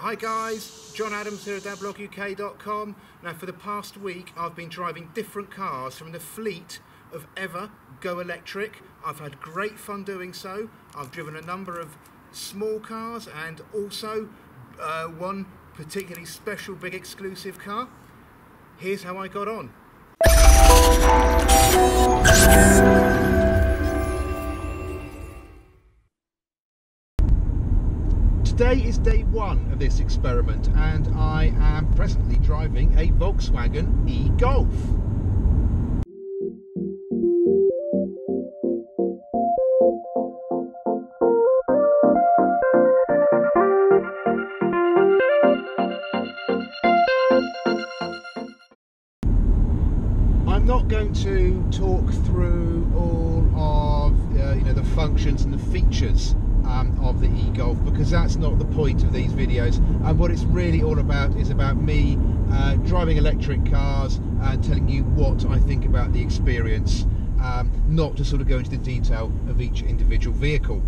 Hi guys, John Adams here at thatbloguk.com. Now for the past week I've been driving different cars from the fleet of EVr Go Electric. I've had great fun doing so. I've driven a number of small cars and also one particularly special big exclusive car. Here's how I got on. Today is day one of this experiment and I am presently driving a Volkswagen e-Golf. I'm not going to talk through all of the functions and the features of the e-Golf, because that's not the point of these videos. And what it's really all about is about me driving electric cars and telling you what I think about the experience, not to sort of go into the detail of each individual vehicle.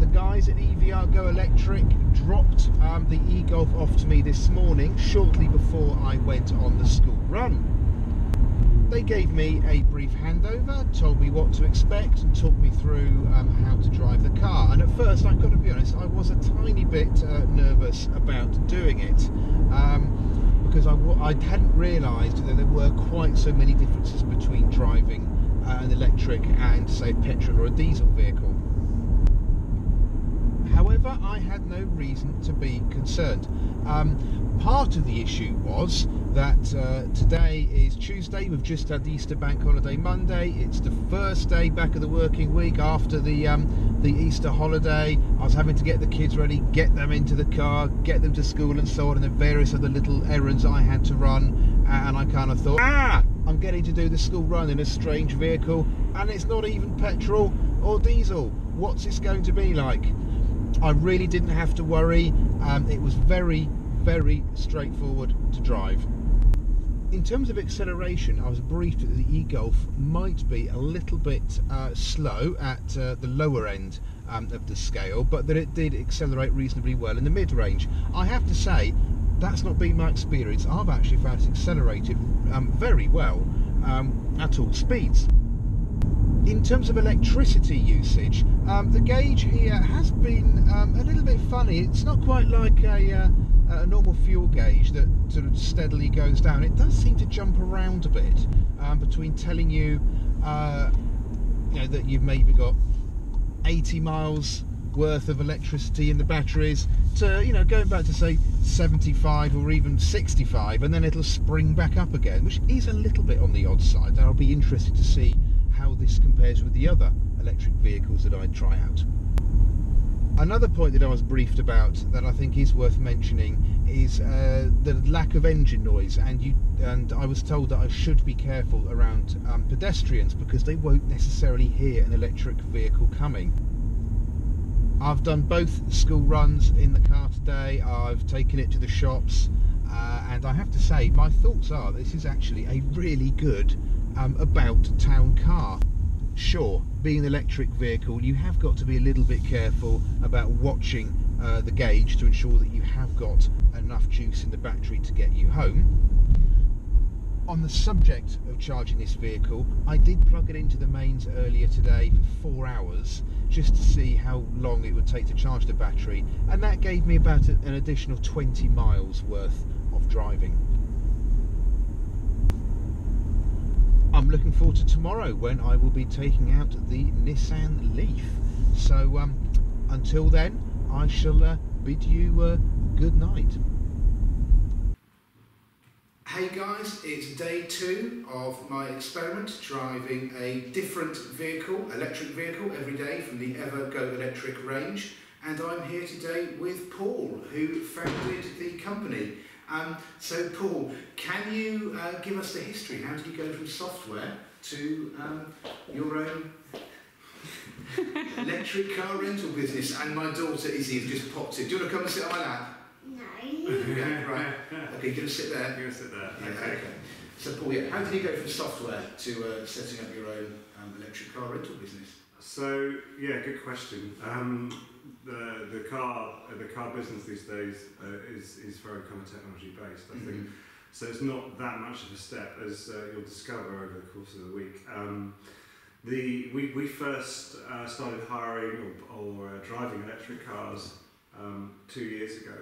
The guys at EVr Go Electric dropped the e-Golf off to me this morning shortly before I went on the school run. They gave me a brief handover, told me what to expect and talked me through how to drive the car. And at first, I've got to be honest, I was a tiny bit nervous about doing it because I hadn't realised that there were quite so many differences between driving an electric and, say, a petrol or a diesel vehicle. However, I had no reason to be concerned. Part of the issue was that today is Tuesday. We've just had the Easter bank holiday Monday. It's the first day back of the working week after the Easter holiday. I was having to get the kids ready, get them into the car, get them to school and so on, and the various other little errands I had to run. And I kind of thought, I'm getting to do the school run in a strange vehicle, and it's not even petrol or diesel. What's this going to be like? I really didn't have to worry. It was very straightforward to drive. In terms of acceleration, I was briefed that the e-Golf might be a little bit slow at the lower end of the scale, but that it did accelerate reasonably well in the mid-range. I have to say, that's not been my experience. I've actually found it accelerated very well at all speeds. In terms of electricity usage, the gauge here has been a little bit funny. It's not quite like a normal fuel gauge that sort of steadily goes down. It does seem to jump around a bit between telling you, that you've maybe got 80 miles worth of electricity in the batteries to, going back to say 75 or even 65, and then it'll spring back up again, which is a little bit on the odd side. And I'll be interested to see how this compares with the other electric vehicles that I try out. Another point that I was briefed about that I think is worth mentioning is the lack of engine noise, and I was told that I should be careful around pedestrians because they won't necessarily hear an electric vehicle coming. I've done both school runs in the car today. I've taken it to the shops, and I have to say my thoughts are this is actually a really good about town car. Sure, being an electric vehicle, you have got to be a little bit careful about watching the gauge to ensure that you have got enough juice in the battery to get you home. On the subject of charging this vehicle, I did plug it into the mains earlier today for 4 hours just to see how long it would take to charge the battery, and that gave me about an additional 20 miles worth of driving. I'm looking forward to tomorrow when I will be taking out the Nissan Leaf. So until then, I shall bid you good night. Hey guys, it's day 2 of my experiment driving a different vehicle, electric vehicle, every day from the EVr Go Electric range. And I'm here today with Paul, who founded the company. So Paul, can you give us the history? How did you go from software to your own electric car rental business? And my daughter Izzy has just popped in. Do you want to come and sit on my lap? No. Yeah, right. Okay, you're going to sit there? You're going to sit there. Yeah, okay. So Paul, how did you go from software to setting up your own electric car rental business? So yeah, good question. The car business these days is very kind of technology based, I think. So it's not that much of a step, as you'll discover over the course of the week. We first started hiring or driving electric cars 2 years ago,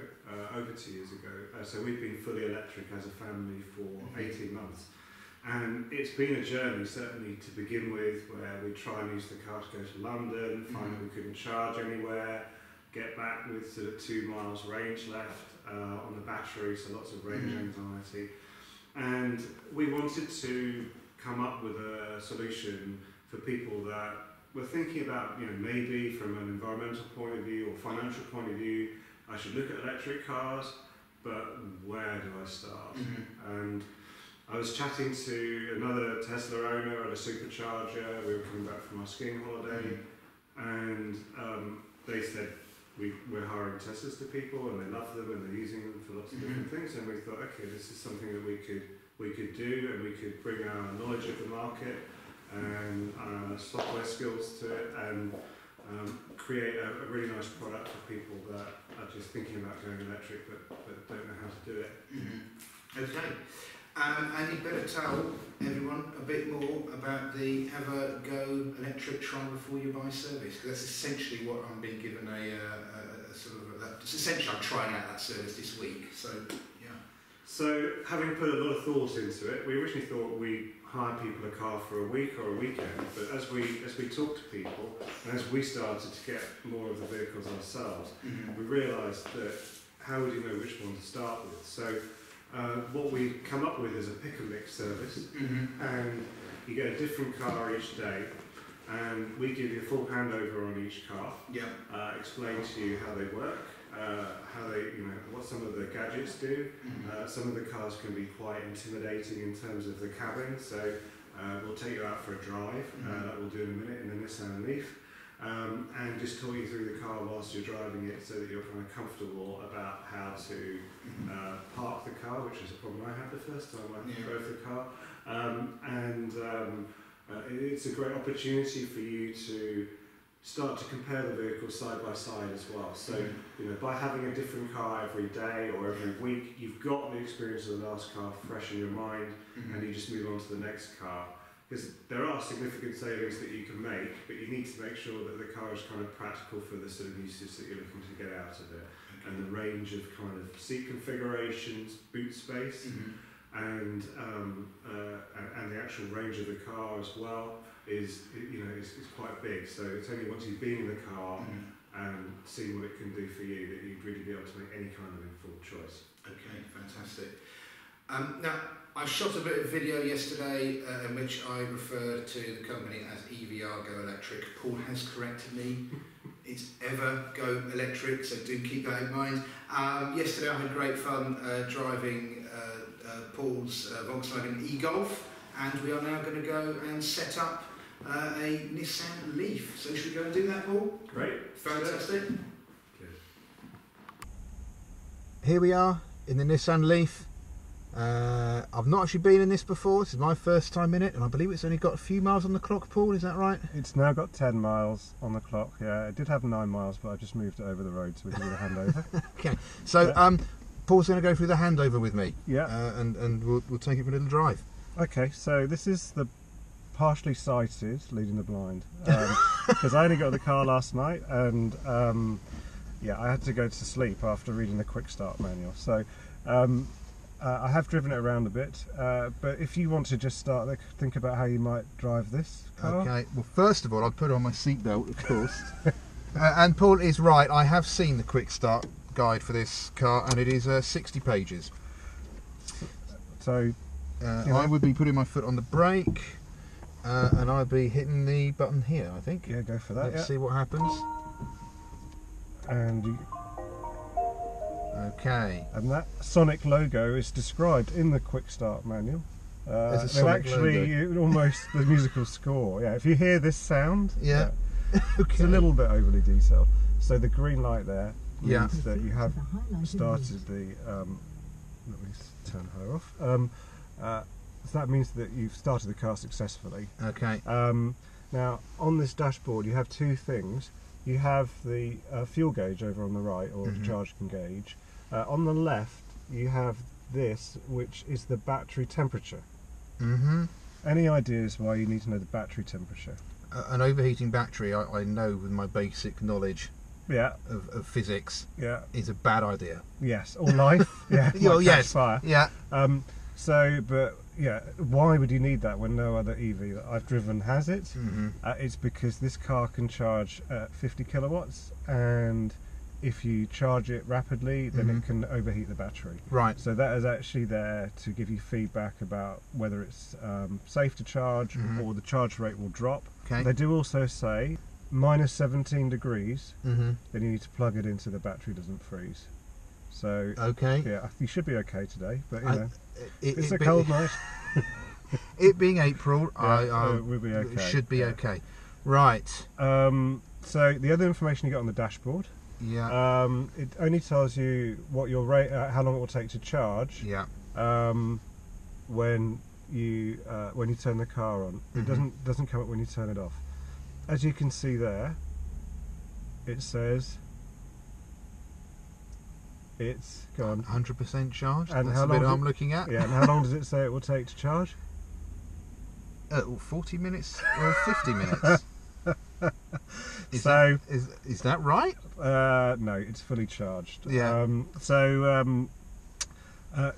over 2 years ago. So we've been fully electric as a family for 18 months. And it's been a journey, certainly to begin with, where we try and use the car to go to London, find that we couldn't charge anywhere, get back with sort of 2 miles range left on the battery, so lots of range anxiety. And we wanted to come up with a solution for people that were thinking about, maybe from an environmental point of view or financial point of view, I should look at electric cars, but where do I start? And I was chatting to another Tesla owner at a supercharger. We were coming back from our skiing holiday, and they said, we're hiring Teslas to people, and they love them, and they're using them for lots of different things. And we thought, okay, this is something that we could do, and we could bring our knowledge of the market and software skills to it, and create a really nice product for people that are just thinking about going electric but don't know how to do it. Okay. And you better tell everyone a bit more about the EVr Go Electric trial before you buy service, because that's essentially what I'm being given essentially I'm trying out that service this week. So yeah. So having put a lot of thought into it, we originally thought we'd hire people a car for a week or a weekend, but as we talked to people and as we started to get more of the vehicles ourselves, we realised that how would you know which one to start with? So what we come up with is a pick and mix service, and you get a different car each day, and we give you a full handover on each car, explain to you how they work, how they, what some of the gadgets do. Some of the cars can be quite intimidating in terms of the cabin, so we'll take you out for a drive, that we'll do in a minute in the Nissan Leaf. And just talk you through the car whilst you're driving it, so that you're kind of comfortable about how to park the car, which is a problem I had the first time I drove the car. It's a great opportunity for you to start to compare the vehicles side by side as well. So, by having a different car every day or every week, you've got the experience of the last car fresh in your mind, and you just move on to the next car. Because there are significant savings that you can make, but you need to make sure that the car is kind of practical for the sort of usage that you're looking to get out of it. And the range of kind of seat configurations, boot space, and the actual range of the car as well is quite big. So it's only once you've been in the car and seen what it can do for you that you'd really be able to make any kind of informed choice. Okay, fantastic. Now, I shot a bit of video yesterday in which I referred to the company as EVr Go Electric. Paul has corrected me. It's EVr Go Electric, so do keep that in mind. Yesterday I had great fun driving Paul's Volkswagen e-Golf, and we are now going to go and set up a Nissan Leaf. So should we go and do that, Paul? Great. Fantastic. Good. Here we are in the Nissan Leaf. I've not actually been in this before. This is my first time in it, and I believe it's only got a few miles on the clock, Paul, is that right? It's now got 10 miles on the clock, yeah. It did have 9 miles, but I just moved it over the road so we can do the handover. Okay, so Paul's going to go through the handover with me, and we'll take it for a little drive. Okay, so this is the partially sighted leading the blind, because I only got the car last night, and I had to go to sleep after reading the quick start manual. So I have driven it around a bit, but if you want to just start, think about how you might drive this car. Okay, well first of all I'll put on my seatbelt, of course. And Paul is right, I have seen the quick start guide for this car, and it is 60 pages. So I would be putting my foot on the brake, and I'd be hitting the button here, I think. Yeah, go for that. Let's see what happens. And okay. And that Sonic logo is described in the quick start manual. There's actually almost the musical score. Yeah, if you hear this sound, okay. It's a little bit overly detailed. So the green light there means that you have started the. Let me turn her off. So that means that you've started the car successfully. Okay. Now, on this dashboard, you have two things. You have the fuel gauge over on the right, or the charging gauge. On the left, you have this, which is the battery temperature. Any ideas why you need to know the battery temperature? An overheating battery, I know with my basic knowledge of physics, is a bad idea. Yes, or life. Like fire. But why would you need that when no other EV that I've driven has it? It's because this car can charge 50 kilowatts, and if you charge it rapidly, then it can overheat the battery. Right. So that is actually there to give you feedback about whether it's safe to charge or the charge rate will drop. Okay. They do also say minus 17 degrees, then you need to plug it in so the battery doesn't freeze. So you should be okay today, but it's a cold night. It being April, we'll be okay. It should be okay. Right. So the other information you get on the dashboard, it only tells you what your rate, how long it will take to charge. When you turn the car on, it doesn't come up when you turn it off. As you can see there, it says it's gone 100% charged. And that's how the bit long I'm looking at. Yeah, and how long does it say it will take to charge? 40 minutes or 50 minutes. Is that right? No, it's fully charged. Yeah.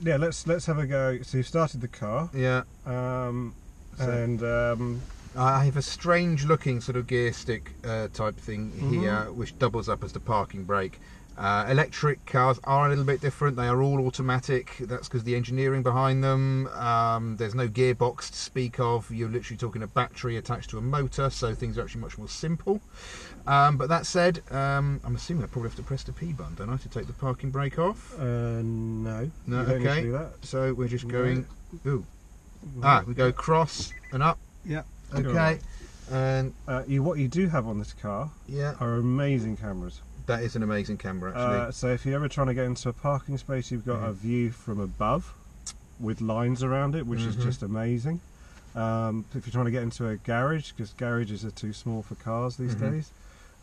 Let's have a go. So you've started the car. Yeah. I have a strange looking sort of gear stick type thing here, which doubles up as the parking brake. Electric cars are a little bit different. They are all automatic. That's because the engineering behind them. There's no gearbox to speak of. You're literally talking a battery attached to a motor, so things are actually much more simple. But that said, I'm assuming I probably have to press the P button, don't I, to take the parking brake off? No. No. You don't need to Okay. do that. So we're just going. Ooh. We go cross and up. Yeah. Okay. And what you do have on this car are amazing cameras. that is an amazing camera, actually. So if you're ever trying to get into a parking space, you've got a view from above with lines around it, which is just amazing. If you're trying to get into a garage, because garages are too small for cars these days,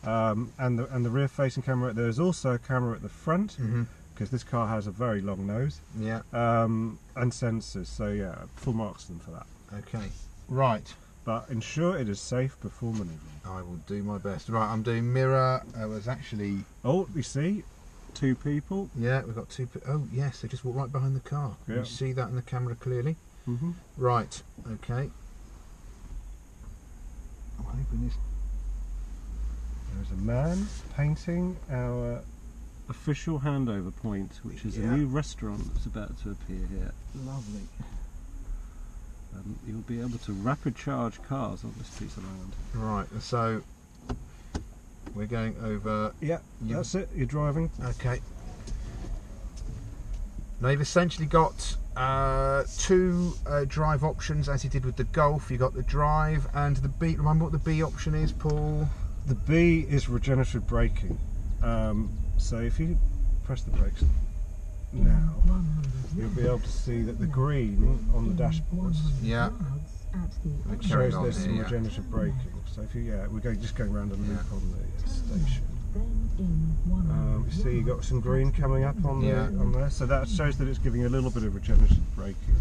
and the rear-facing camera. There's also a camera at the front, because this car has a very long nose. And sensors. So yeah, full marks to them for that. Okay. Right. But ensure it is safe before manoeuvring. I will do my best. Right, I'm doing mirror. I was actually... Oh, you see? Two people. Yeah, we've got two... Oh, yes, they just walk right behind the car. Yeah. You see that in the camera clearly? Right, okay. I'm hoping this... There's a man painting our official handover point, which is a new restaurant that's about to appear here. Lovely. You'll be able to rapid charge cars on this piece of land. Right, so we're going over... Yeah, that's it, you're driving. Okay. Now you've essentially got two drive options, as you did with the Golf. You've got the drive and the B. Remember what the B option is, Paul? The B is regenerative braking. So if you press the brakes now, you'll be able to see that the green on the dashboards shows there's some regenerative braking. So if you, we're just going around a loop on the station. You see you've got some green coming up on there, so that shows that it's giving a little bit of regenerative braking.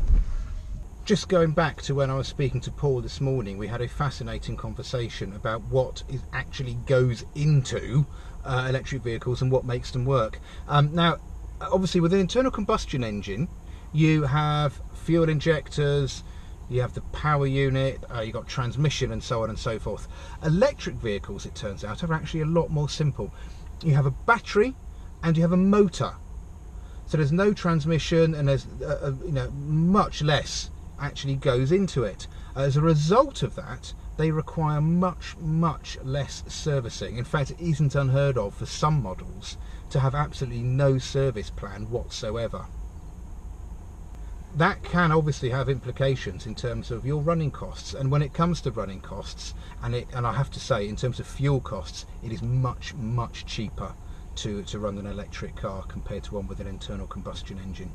Just going back to when I was speaking to Paul this morning, we had a fascinating conversation about what actually goes into electric vehicles and what makes them work. Now, obviously with an internal combustion engine, you have fuel injectors, you have the power unit, you've got transmission and so on and so forth. Electric vehicles, it turns out, are actually a lot more simple. You have a battery and you have a motor. So there's no transmission and there's much less actually goes into it. As a result of that, they require much less servicing. In fact, it isn't unheard of for some models to have absolutely no service plan whatsoever. That can obviously have implications in terms of your running costs, and when it comes to running costs, and I have to say, in terms of fuel costs, it is much cheaper to run an electric car compared to one with an internal combustion engine.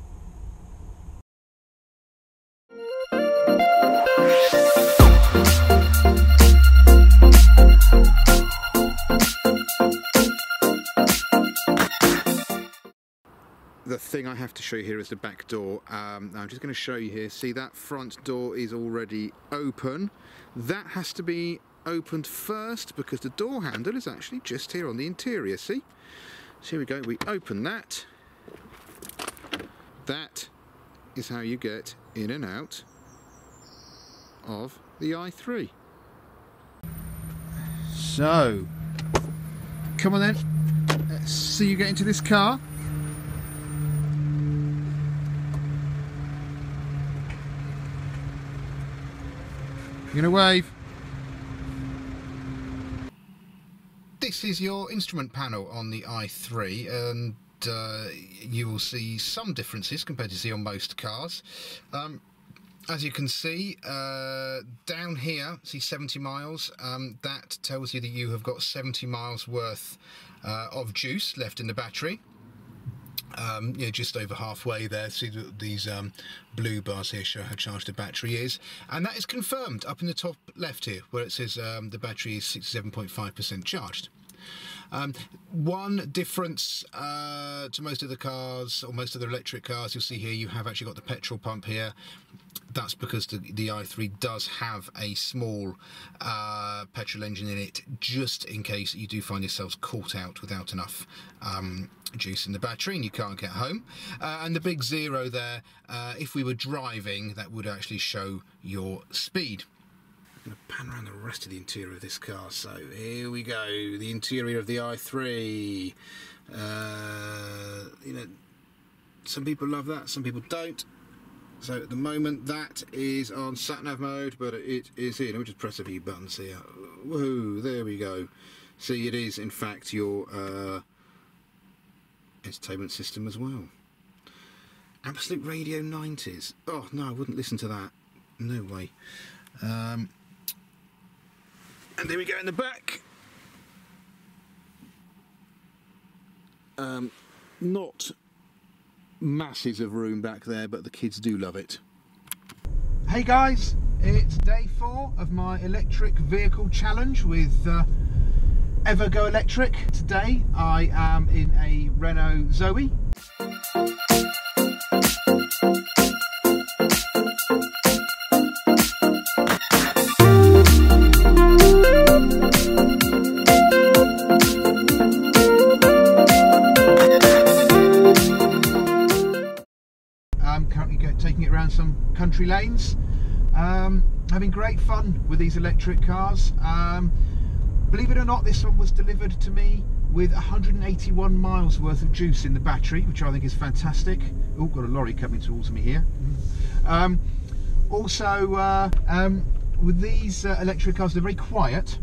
the thing I have to show you here is the back door. I'm just going to show you here. See, that front door is already open. That has to be opened first because the door handle is actually just here on the interior, see? So here we go, we open that. That is how you get in and out of the i3. So, come on then, let's see you get into this car. You gonna wave? This is your instrument panel on the i3, and you will see some differences compared to see on most cars. As you can see, down here, see 70 miles, that tells you that you have got 70 miles worth of juice left in the battery. Just over halfway there. See these blue bars here show how charged the battery is, and that is confirmed up in the top left here where it says the battery is 67.5% charged. One difference to most of the cars, or most of the electric cars, you'll see here you have actually got the petrol pump here. That's because the i3 does have a small petrol engine in it, just in case you do find yourselves caught out without enough juice in the battery and you can't get home. And the big zero there, if we were driving, that would actually show your speed. I'm going to pan around the rest of the interior of this car. So here we go, the interior of the i3. Some people love that, some people don't. So at the moment that is on sat-nav mode, but it is here. Let me just press a few buttons here. Woohoo, there we go. See, it is in fact your entertainment system as well. Absolute Radio 90s. Oh no, I wouldn't listen to that. No way. And there we go in the back. Not masses of room back there, but the kids do love it. Hey guys, it's day 4 of my electric vehicle challenge with EVr Go Electric. Today I am in a Renault Zoe. Currently taking it around some country lanes, having great fun with these electric cars. Believe it or not, this one was delivered to me with 181 miles worth of juice in the battery, which I think is fantastic. Oh, got a lorry coming towards me here. Also, with these electric cars, they're very quiet,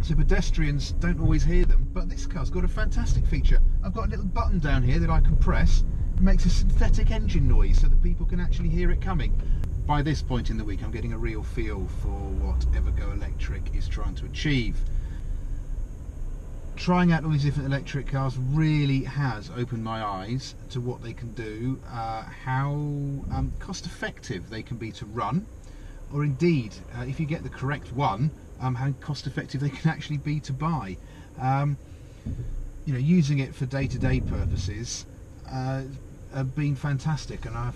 so pedestrians don't always hear them, but this car's got a fantastic feature. I've got a little button down here that I can press. It makes a synthetic engine noise so that people can actually hear it coming. By this point in the week I'm getting a real feel for what EVr Go Electric is trying to achieve. Trying out all these different electric cars really has opened my eyes to what they can do, how cost effective they can be to run, or indeed, if you get the correct one, how cost effective they can actually be to buy. Using it for day-to-day purposes have been fantastic, and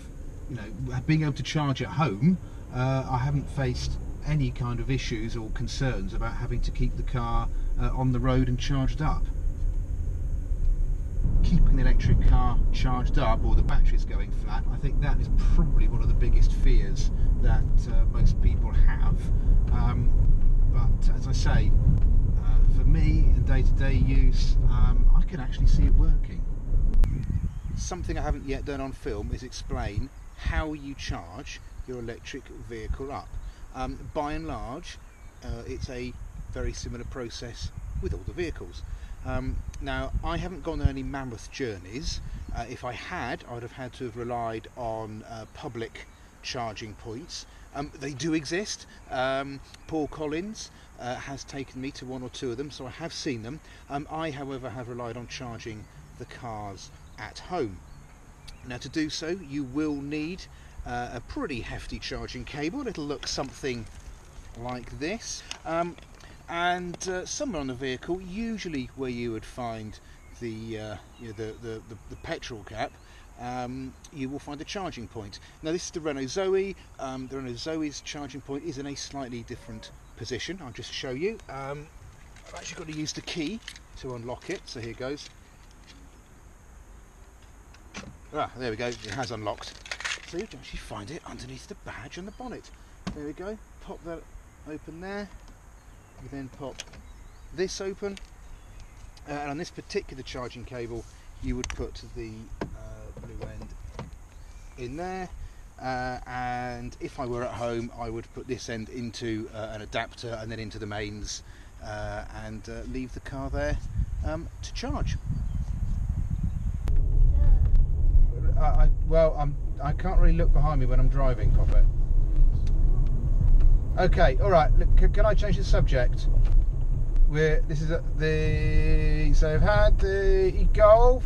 being able to charge at home, I haven't faced any kind of issues or concerns about having to keep the car on the road and charged up. Keeping an electric car charged up, or the batteries going flat, I think that is probably one of the biggest fears that most people have. But as I say, for me in day-to-day use, I can actually see it working. Something I haven't yet done on film is explain how you charge your electric vehicle up. By and large, it's a very similar process with all the vehicles. Now, I haven't gone on any mammoth journeys. If I had, I would have had to have relied on public charging points. They do exist. Paul Collins has taken me to 1 or 2 of them, so I have seen them. I, however, have relied on charging the cars at home. Now, to do so, you will need a pretty hefty charging cable. It'll look something like this, and somewhere on the vehicle, usually where you would find the petrol cap, you will find a charging point. Now this is the Renault Zoe. The Renault Zoe's charging point is in a slightly different position. I'll just show you. I've actually got to use the key to unlock it, so here goes. There we go, it has unlocked. So you can actually find it underneath the badge and the bonnet. There we go, pop that open there. You then pop this open. And on this particular charging cable, you would put the blue end in there. And if I were at home, I would put this end into an adapter and then into the mains and leave the car there to charge. I can't really look behind me when I'm driving, Poppet. Okay, all right. Look, can I change the subject? So I've had the Golf,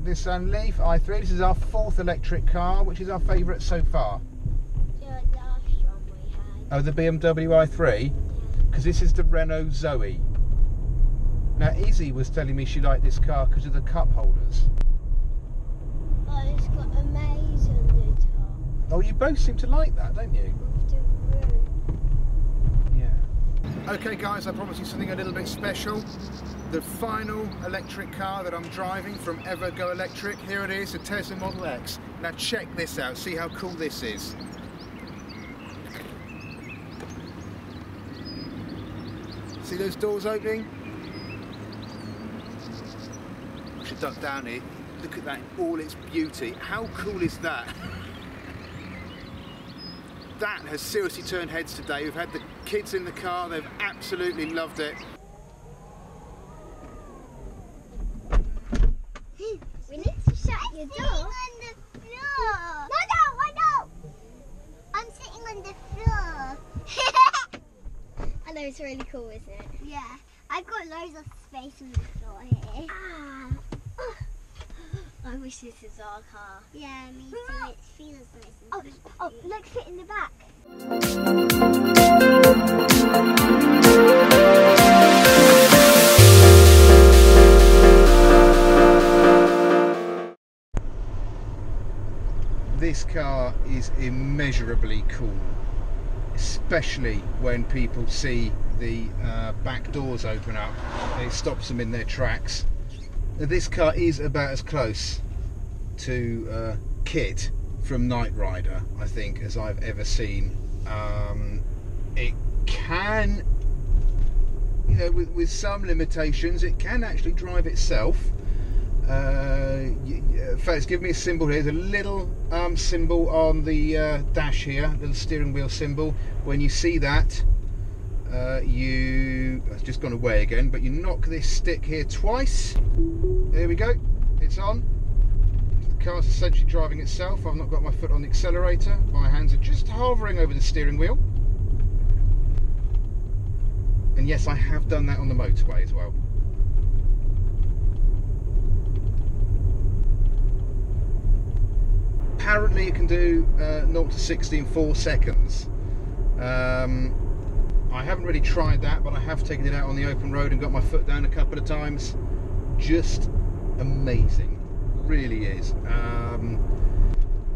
Nissan Leaf, i3. This is our 4th electric car. Which is our favourite so far? The last one we had. Oh, the BMW i3. Because this is the Renault Zoe. Now, Izzy was telling me she liked this car because of the cup holders. Oh, it's got a maze on the top. Oh, you both seem to like that, don't you? Yeah. Okay guys, I promised you something a little bit special. The final electric car that I'm driving from EVr Go Electric. Here it is, the Tesla Model X. Now check this out, see how cool this is. See those doors opening? I should duck down here. Look at that in all its beauty. How cool is that? That has seriously turned heads today. We've had the kids in the car, they've absolutely loved it. We need to shut your door. On the floor. No, I'm sitting on the floor. I know, it's really cool, isn't it? Yeah. I've got loads of space on the floor here. I wish this is our car. Yeah, me too. It feels nice. Oh, look, fit in the back. This car is immeasurably cool, especially when people see the back doors open up. It stops them in their tracks. This car is about as close to Kit from Knight Rider, I think, as I've ever seen. It can, you know, with some limitations, it can actually drive itself. In fact, it's giving me a symbol here. There's a little symbol on the dash here, little steering wheel symbol. When you see that, it's just gone away again, but you knock this stick here twice. There we go, it's on. The car's essentially driving itself. I've not got my foot on the accelerator. My hands are just hovering over the steering wheel. And yes, I have done that on the motorway as well. Apparently it can do 0 to 60 in 4 seconds. I haven't really tried that, but I have taken it out on the open road and got my foot down a couple of times. Just amazing, really is.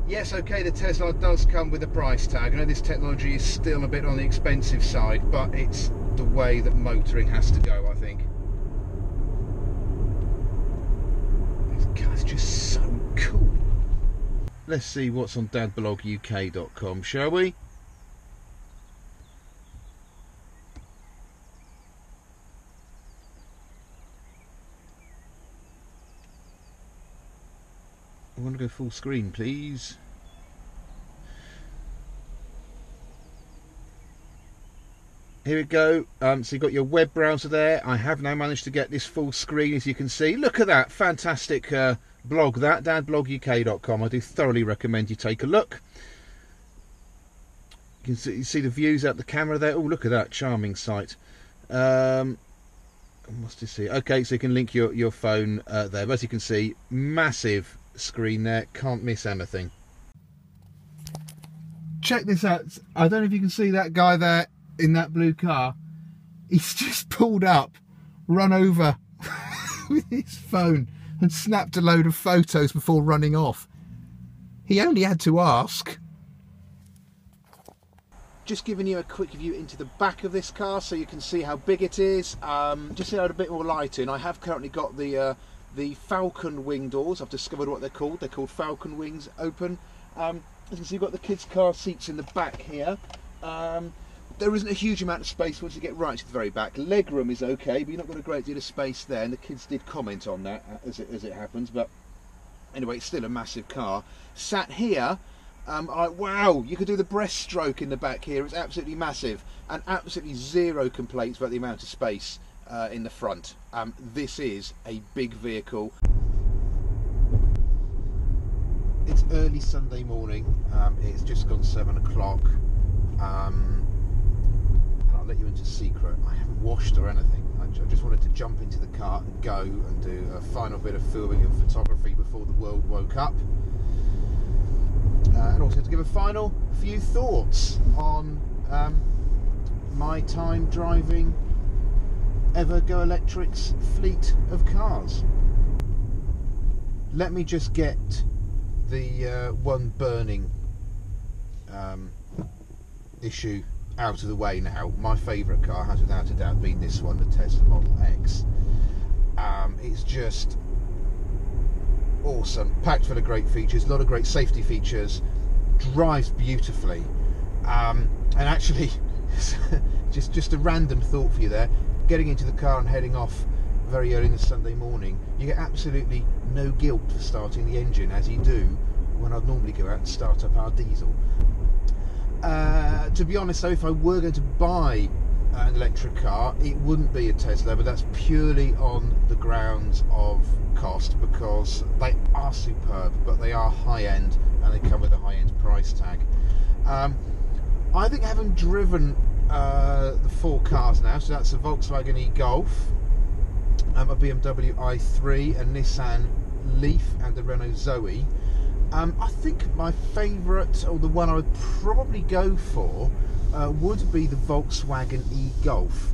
Yes, okay, the Tesla does come with a price tag. I know this technology is still a bit on the expensive side, but it's the way that motoring has to go, I think. This car's just so cool. Let's see what's on dadbloguk.com, shall we? I want to go full screen, please. Here we go. So you've got your web browser there. I have now managed to get this full screen, as you can see. Look at that fantastic blog, that dadbloguk.com. I do thoroughly recommend you take a look. You can see the views out the camera there. Oh, look at that charming site. What's this here? Okay, so you can link your phone there. But as you can see, massive screen there, can't miss anything. Check this out. I don't know if you can see that guy there in that blue car. He's just pulled up, run over with his phone and snapped a load of photos before running off. He only had to ask. Just giving you a quick view into the back of this car so you can see how big it is. Just to add a bit more light in, I have currently got the Falcon wing doors. I've discovered what they're called. They're called Falcon wings open. As you can see, you've got the kids' car seats in the back here. There isn't a huge amount of space once you get right to the very back. Legroom is okay, but you've not got a great deal of space there, and the kids did comment on that as it happens. But anyway, it's still a massive car. Sat here, wow, you could do the breaststroke in the back here. It's absolutely massive, and absolutely zero complaints about the amount of space in the front. This is a big vehicle. It's early Sunday morning. It's just gone 7 o'clock. And I'll let you into a secret. I haven't washed or anything. I just wanted to jump into the car and go and do a final bit of filming and photography before the world woke up. And also to give a final few thoughts on my time driving EVr Go Electric's fleet of cars. Let me just get the one burning issue out of the way now. My favourite car has without a doubt been this one, the Tesla Model X. It's just awesome, packed full of great features, a lot of great safety features, drives beautifully, and actually just a random thought for you there, getting into the car and heading off very early in the Sunday morning, you get absolutely no guilt for starting the engine as you do when I'd normally go out and start up our diesel. To be honest though, if I were going to buy an electric car, it wouldn't be a Tesla, but that's purely on the grounds of cost, because they are superb, but they are high-end and they come with a high-end price tag. I think, having driven the 4 cars now, so that's a Volkswagen e-Golf, a BMW i3, a Nissan Leaf and a Renault Zoe, I think my favourite, or the one I would probably go for, would be the Volkswagen e-Golf,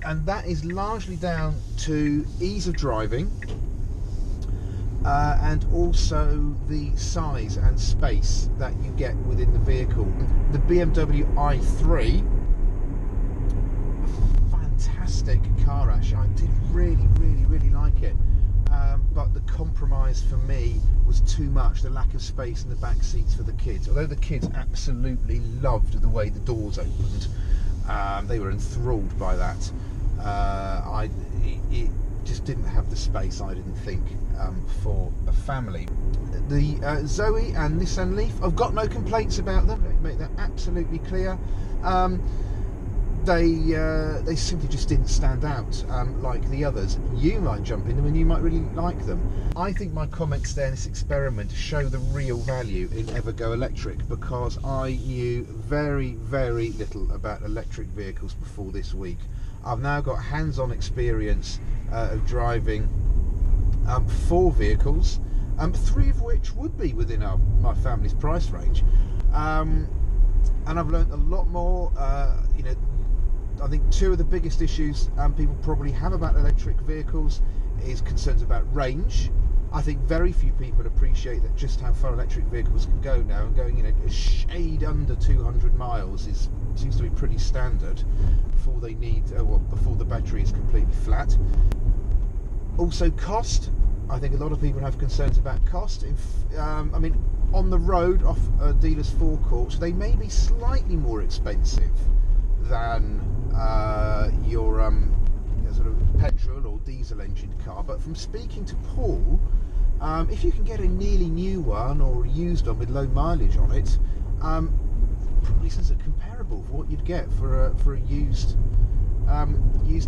and that is largely down to ease of driving and also the size and space that you get within the vehicle. The BMW i3, fantastic car actually. I did really like it. But the compromise for me was too much, the lack of space in the back seats for the kids. Although the kids absolutely loved the way the doors opened, they were enthralled by that. It just didn't have the space, I didn't think, for a family. The Zoe and Nissan Leaf, I've got no complaints about them, let me make that absolutely clear. They simply just didn't stand out like the others. You might jump in them and you might really like them. I think my comments there in this experiment show the real value in EVr Go Electric, because I knew very little about electric vehicles before this week. I've now got hands-on experience of driving 4 vehicles, 3 of which would be within my family's price range, and I've learned a lot more. You know, I think 2 of the biggest issues people probably have about electric vehicles is concerns about range. I think very few people appreciate that just how far electric vehicles can go now, and going, you know, a shade under 200 miles seems to be pretty standard before they need, before the battery is completely flat. Also cost. I think a lot of people have concerns about cost. I mean, on the road off a dealer's forecourt, they may be slightly more expensive than your sort of petrol or diesel engined car, but from speaking to Paul, if you can get a nearly new one or a used one with low mileage on it, probably this is comparable for what you'd get for a used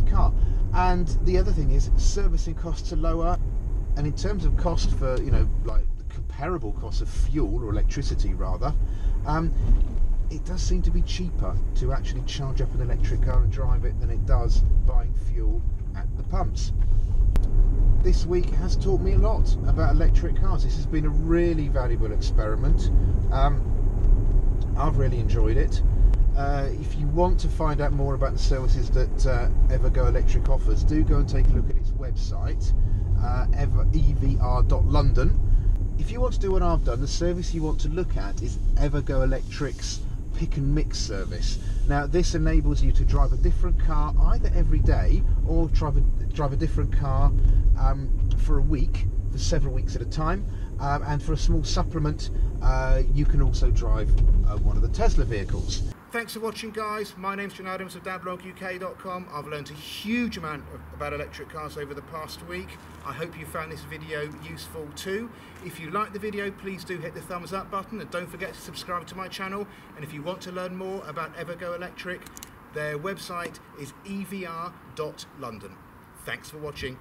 car. And the other thing is, servicing costs are lower, and in terms of cost for, you know, like the comparable cost of fuel or electricity rather, it does seem to be cheaper to actually charge up an electric car and drive it than it does buying fuel at the pumps. This week has taught me a lot about electric cars. This has been a really valuable experiment. I've really enjoyed it. If you want to find out more about the services that EVr Go Electric offers, do go and take a look at its website, EVr.London. if you want to do what I've done, the service you want to look at is EVr Go Electric's pick and mix service. Now this enables you to drive a different car either every day or drive a different car for a week, for several weeks at a time, and for a small supplement you can also drive one of the Tesla vehicles. Thanks for watching, guys. My name's John Adams of dadbloguk.com. I've learned a huge amount about electric cars over the past week. I hope you found this video useful too. If you like the video, please do hit the thumbs up button, and don't forget to subscribe to my channel. And if you want to learn more about EVr Go Electric, their website is EVr.London. Thanks for watching.